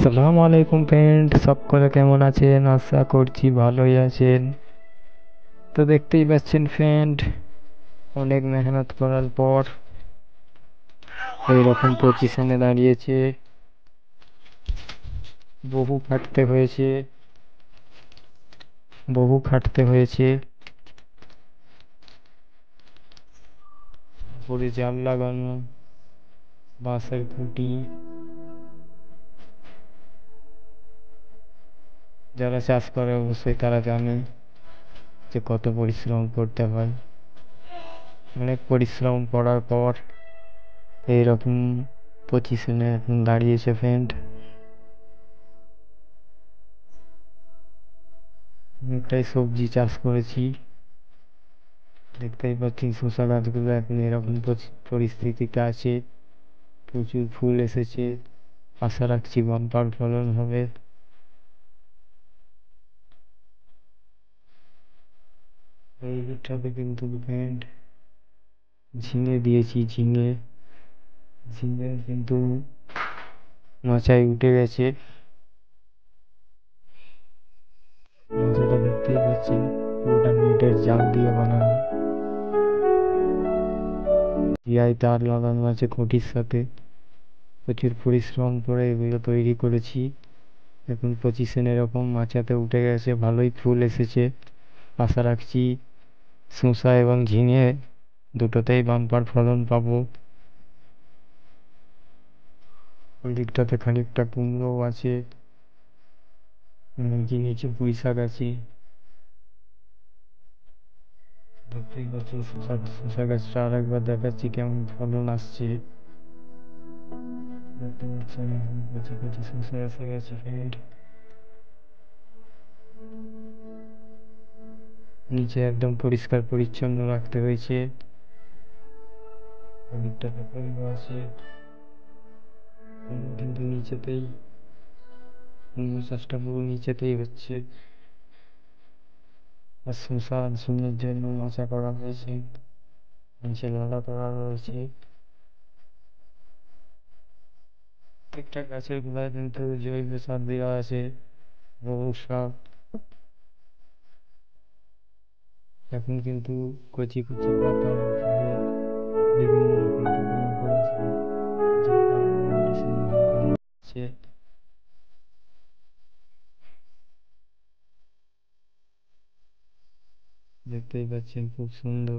আসসালামু আলাইকুম ফ্রেন্ড, সকলে কেমন আছেন? আশা করছি ভালোই আছেন। তো দেখতেই পাচ্ছেন ফ্রেন্ড, অনেক মেহনত করার পর এইরকম পজিশনে দাঁড়িয়েছে। বহু খাটতে হয়েছে, বহু খাটতে হয়েছে। উপরে জাল লাগানো, বাঁশের খুঁটি। যারা চাষ করে অবশ্যই তারা জানে যে কত পরিশ্রম করতে হয়। অনেক পরিশ্রম করার পর এইরকম পজিশনে এখন দাঁড়িয়েছে ফ্রেন্ড। অনেকটাই সবজি চাষ করেছি, দেখতেই পাচ্ছি শসা গাছগুলো এখন এরকম পরিস্থিতিতে আছে। প্রচুর ফুল এসেছে, আশা রাখছি বাম্পার ফলন হবে। এই দিকটাতে কিন্তু ফ্রেন্ড ঝিঙে দিয়েছি, ঝিঙে ঝিঙে কিন্তু মাচায় উঠে গেছে। মাচাটা দেখতেই পাচ্ছেন, পুরোটা নেটের জাল দিয়ে বানানো। জিআই তার লাগানো আছে খুঁটির সাথে। প্রচুর পরিশ্রম করে এগুলো তৈরি করেছি। এখন পজিশন এরকম মাচাতে উঠে গেছে, ভালোই ফুল এসেছে। আশা রাখছি শসা এবং ঝিঙে দুটোতেই বাম্পার ফলন পাবো। ওই দিকটাতে খানিকটা কুমড়োও আছে, নিচে পুঁই শাক আছে। দেখতেই পাচ্ছি শসা গাছটা আর একবার দেখাচ্ছি কেমন ফলন আসছে। দেখতে পাচ্ছেন কচি কচি শসা এসে গেছে ফ্রেন্ড। নিচে একদম পরিষ্কার পরিচ্ছন্ন রাখতে হয়েছে। ওদিকটাতে কুমড়ো আছে, কিন্তু নিচেতেই কুমড়ো চাষটা পুরো নিচেতেই হচ্ছে। আর শসা ঝিঙের জন্য মাচা করা হয়েছে, নিচে নালা করা রয়েছে। প্রত্যেকটা গাছের গোড়ায় কিন্তু জৈব সার দেওয়া আছে, গোবর সার। এখন কিন্তু কচি কচি পাতা উঠবে, বিভিন্ন রকম পোকামাকড় আসবে, যার কারণে মেডিসিন লাগানো হচ্ছে। দেখতেই পাচ্ছেন খুব সুন্দর